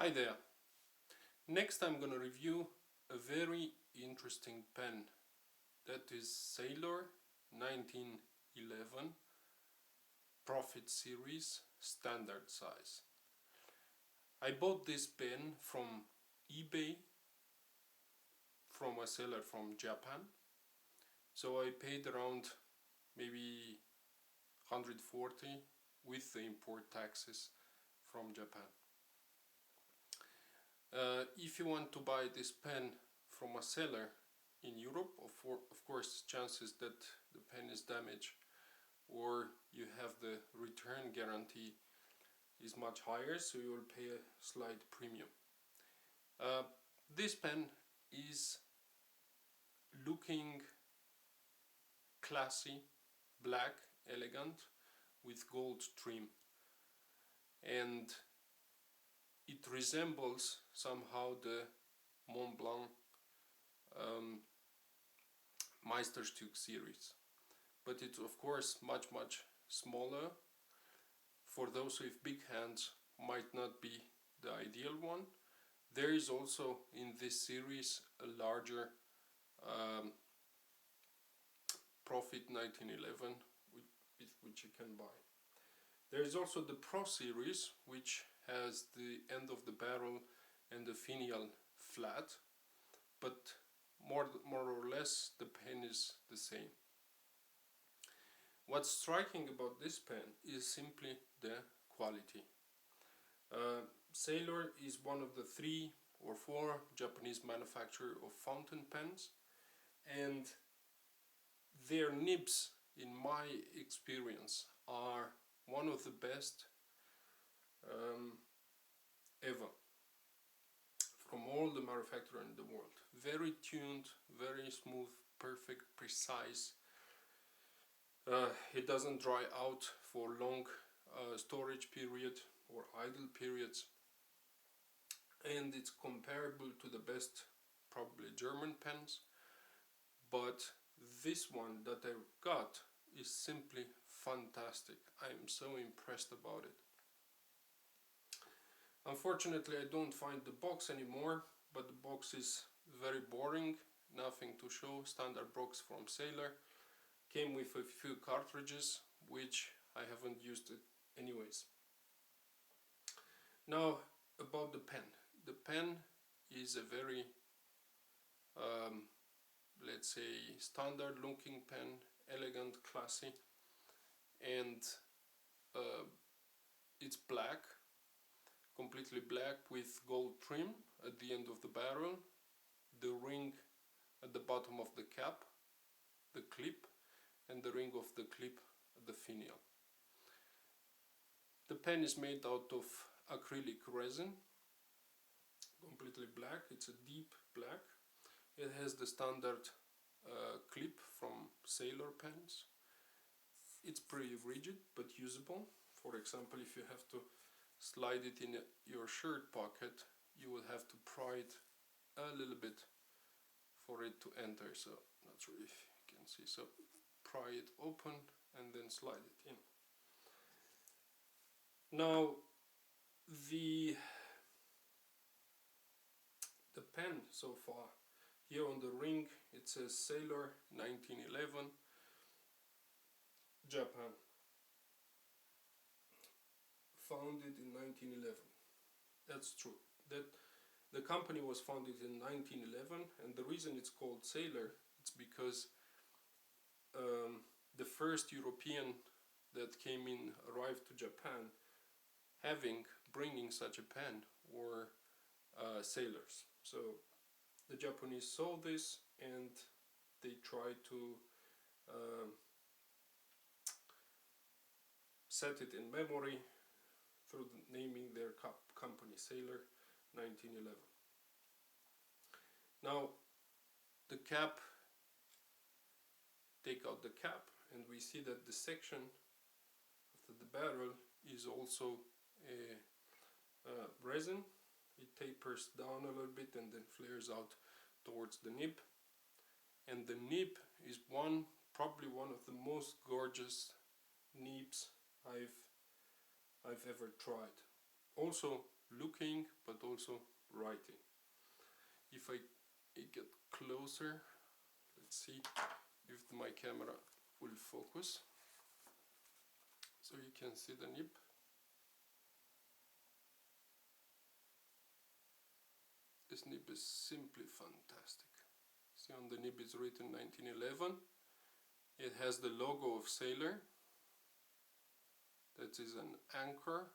Hi there. Next I'm gonna review a very interesting pen that is Sailor 1911 Profit Series standard size. I bought this pen from eBay from a seller from Japan. So I paid around maybe 140 with the import taxes from Japan. If you want to buy this pen from a seller in Europe, of course, chances that the pen is damaged or you have the return guarantee is much higher, so you will pay a slight premium. This pen is looking classy, black, elegant, with gold trim, and it resembles somehow the Mont Blanc Meisterstück series, but it's of course much smaller. For those with big hands, might not be the ideal one. There is also in this series a larger Profit 1911 which you can buy. There is also the Pro series, which has the end of the barrel and the finial flat, but more or less the pen is the same. What's striking about this pen is simply the quality. Sailor is one of the 3 or 4 Japanese manufacturers of fountain pens, and their nibs, in my experience, are one of the best ever from all the manufacturers in the world. Very tuned, very smooth, perfect, precise. It doesn't dry out for long storage period or idle periods, and it's comparable to the best probably German pens, but this one that I got is simply fantastic. I'm so impressed about it. Unfortunately, I don't find the box anymore, but the box is very boring, nothing to show. Standard box from Sailor. Came with a few cartridges, which I haven't used it anyways. Now about the pen. The pen is a very let's say standard looking pen, elegant, classy, and it's black, completely black with gold trim at the end of the barrel, the ring at the bottom of the cap, the clip, and the ring of the clip at the finial. The pen is made out of acrylic resin, completely black. It's a deep black. It has the standard clip from Sailor pens. It's pretty rigid but usable. For example, if you have to slide it in your shirt pocket, you will have to pry it a little bit for it to enter. So not sure if you can see. So pry it open and then slide it in. Now the pen so far, here on the ring it says Sailor 1911 Japan, founded in 1911. That's true. That the company was founded in 1911, and the reason it's called Sailor, it's because the first European that came in arrived to Japan bringing such a pen were sailors. So the Japanese saw this and they tried to set it in memory through naming their company Sailor 1911. Now the cap, take out the cap, and we see that the section of the barrel is also a resin. It tapers down a little bit and then flares out towards the nib, and the nib is probably one of the most gorgeous nibs I've ever tried. Also looking but also writing. If I get closer, let's see if my camera will focus, so you can see the nib. This nib is simply fantastic. See, on the nib is written 1911. It has the logo of Sailor. That is an anchor.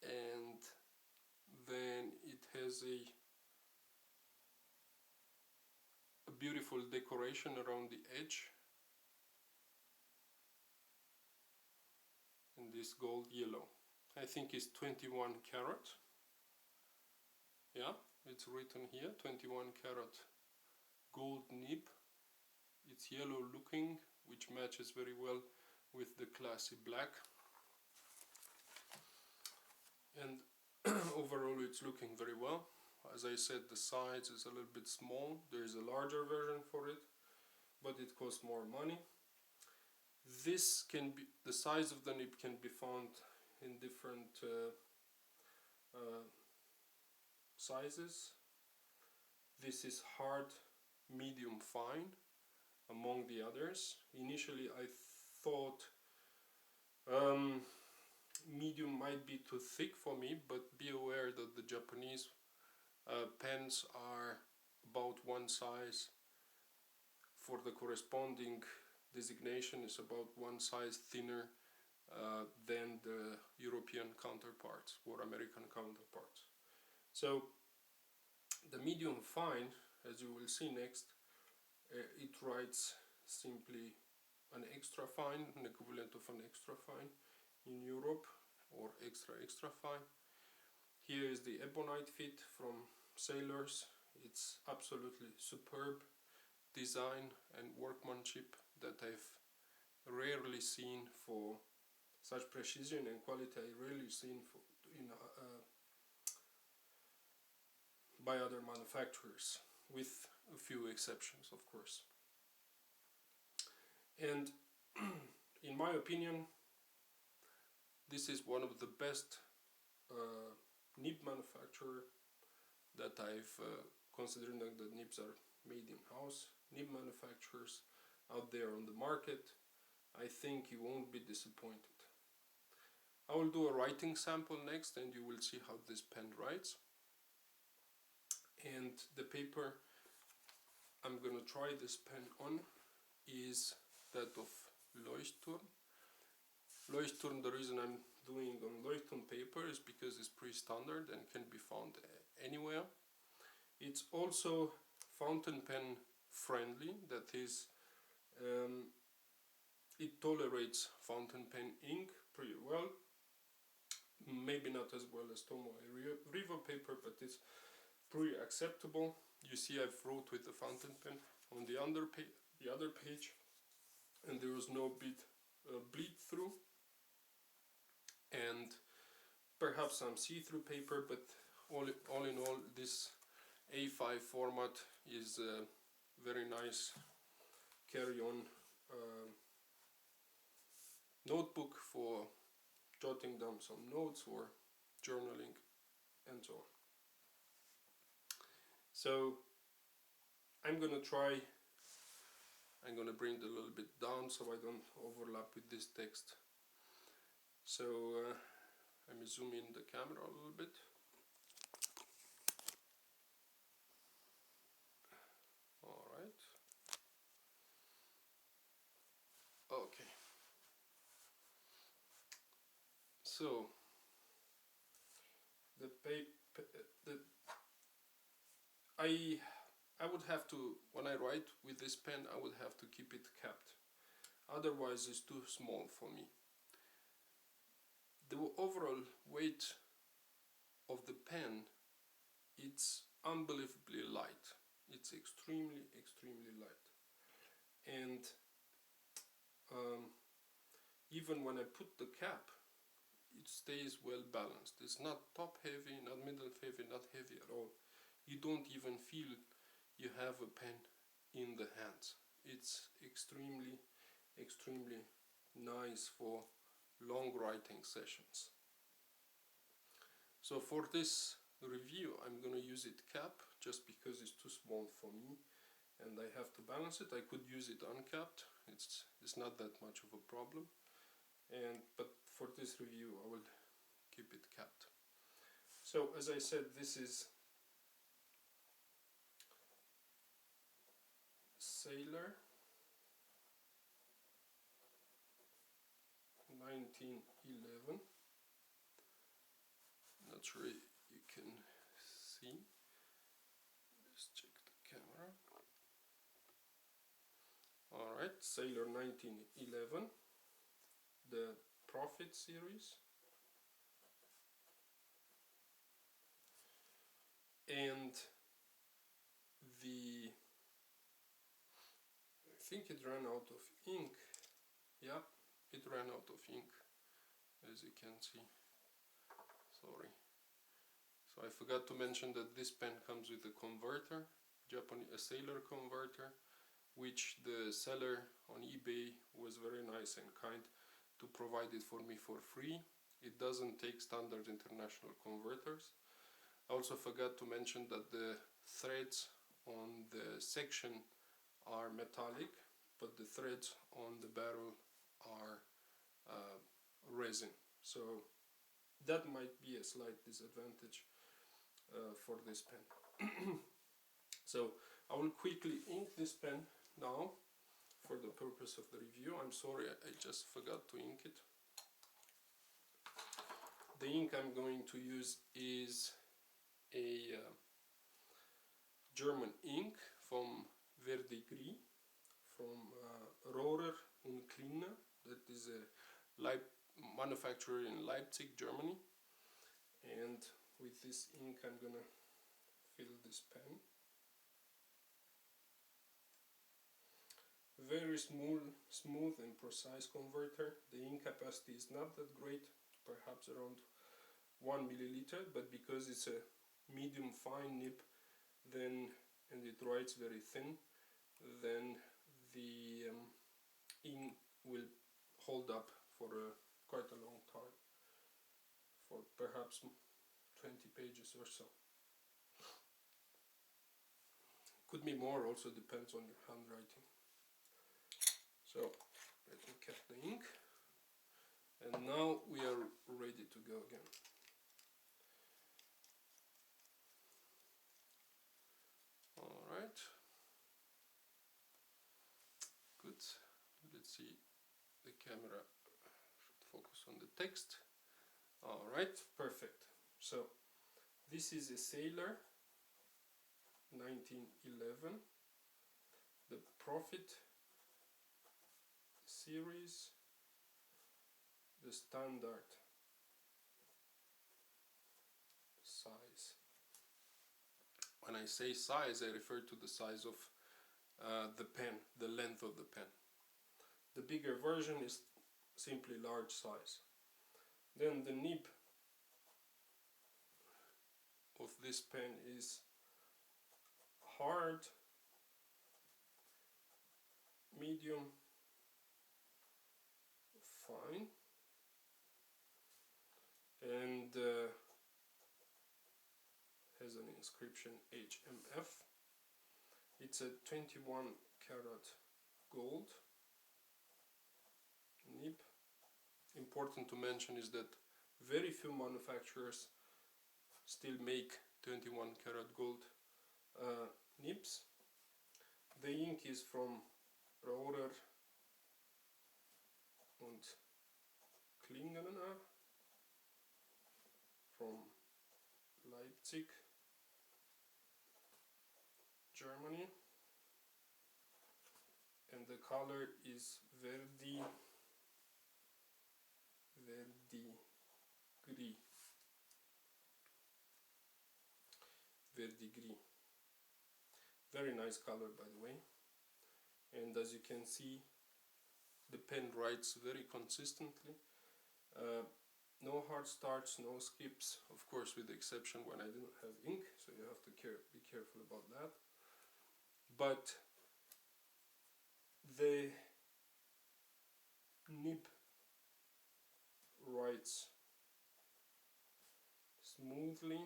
And then it has a beautiful decoration around the edge. And this gold yellow. I think it's 21 karat. Yeah, it's written here, 21 karat gold nib. It's yellow looking, which matches very well with the classy black. And overall it's looking very well. As I said, the size is a little bit small. There is a larger version for it, but it costs more money. This can be, the size of the nib can be found in different sizes. This is hard, medium, fine among the others. Initially I thought medium might be too thick for me, but be aware that the Japanese pens are about one size. For the corresponding designation is about one size thinner than the European counterparts or American counterparts. So the medium fine, as you will see next, it writes simply an extra fine, an equivalent of an extra fine in Europe, or extra fine. Here is the ebonite fit from Sailors. It's absolutely superb design and workmanship that I've rarely seen for such precision and quality. I rarely seen for by other manufacturers, with a few exceptions, of course. And in my opinion, this is one of the best nib manufacturer that I've considering that the nibs are made in house. Nib manufacturers out there on the market, I think you won't be disappointed. I will do a writing sample next and you will see how this pen writes. And the paper I'm gonna try this pen on is that of Leuchtturm. Leuchtturm, the reason I'm doing on Leuchtturm paper is because it's pretty standard and can be found anywhere. It's also fountain pen friendly, that is, it tolerates fountain pen ink pretty well. Maybe not as well as Tomoe Riva paper, but it's pretty acceptable. You see I've wrote with the fountain pen on the other page, and there was no bleed through, and perhaps some see-through paper, but all in all, this A5 format is a very nice carry-on notebook for jotting down some notes or journaling and so on. So I'm gonna bring it a little bit down so I don't overlap with this text. So let me zoom in the camera a little bit. Alright. Okay. So I would have to, when I write with this pen, I would have to keep it capped. Otherwise it's too small for me. The overall weight of the pen, it's unbelievably light. It's extremely light. And even when I put the cap, it stays well balanced. It's not top heavy, not middle heavy, not heavy at all. You don't even feel you have a pen in the hands. It's extremely nice for long writing sessions. So for this review I'm gonna use it cap, just because it's too small for me and I have to balance it. I could use it uncapped, it's not that much of a problem, but for this review I will keep it capped. So as I said, this is Sailor 1911. Not sure you can see. Let's check the camera. Alright, Sailor 1911, the Profit series. And I think it ran out of ink. Yeah, it ran out of ink, as you can see. Sorry. So I forgot to mention that this pen comes with a converter, a Sailor converter, which the seller on eBay was very nice and kind to provide it for me for free. It doesn't take standard international converters. I also forgot to mention that the threads on the section are metallic, but the threads on the barrel are resin. So that might be a slight disadvantage for this pen. So I will quickly ink this pen now for the purpose of the review. I'm sorry, I just forgot to ink it. The ink I'm going to use is a German ink from Verdigris, from Rohrer und Klingner. That is a manufacturer in Leipzig, Germany. And with this ink I'm gonna fill this pen. Very smooth and precise converter. The ink capacity is not that great, perhaps around 1 milliliter, but because it's a medium fine nib, then and it writes very thin, then the ink will hold up for quite a long time, for perhaps 20 pages or so. Could be more, also depends on your handwriting. So let me cap the ink, and now we are ready to go again. Alright, good. Let's see, the camera should focus on the text. Alright, perfect. So this is a Sailor 1911, the Profit series, the standard size. When I say size, I refer to the size of the pen, the length of the pen. The bigger version is simply large size. Then the nib of this pen is hard, medium, fine, and has an inscription HMF. It's a 21 karat gold nib. Important to mention is that very few manufacturers still make 21 karat gold nibs. The ink is from Rohrer und Klingner from Leipzig, Germany, and the color is Verdigris. Verdigris. Very nice color, by the way. And as you can see, the pen writes very consistently. No hard starts, no skips, of course with the exception when I didn't have ink, so you have to be careful about that. But the nib writes smoothly.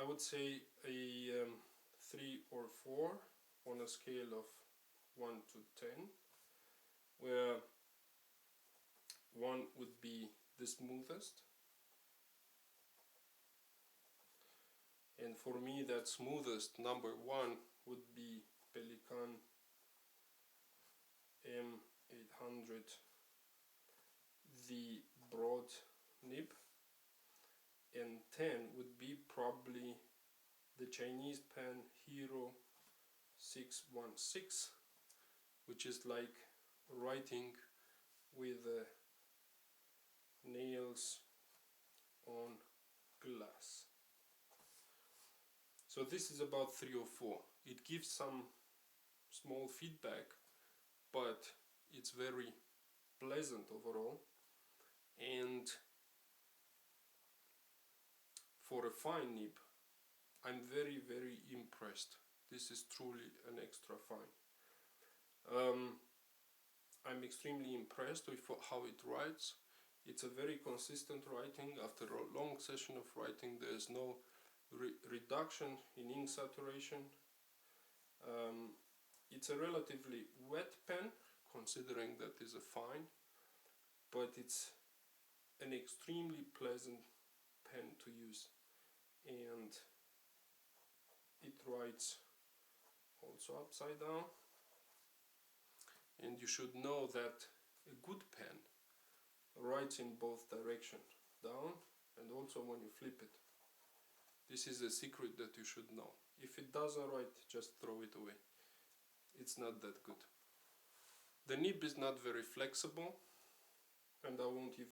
I would say a 3 or 4 on a scale of 1 to 10, where 1 would be the smoothest, and for me that smoothest number 1 would be Pelican M800, the broad nib, and 10 would be probably the Chinese pen Hero 616, which is like writing with nails on glass. So this is about 3 or 4. It gives some small feedback, but it's very pleasant overall. And for a fine nib, I'm very, very impressed. This is truly an extra fine. I'm extremely impressed with how it writes. It's a very consistent writing. After a long session of writing, there's no reduction in ink saturation. It's a relatively wet pen, considering that is a fine, but it's an extremely pleasant pen to use, and it writes also upside down. And you should know that a good pen writes in both directions, down and also when you flip it. This is a secret that you should know. If it doesn't write, just throw it away. It's not that good. The nib is not very flexible, and I won't even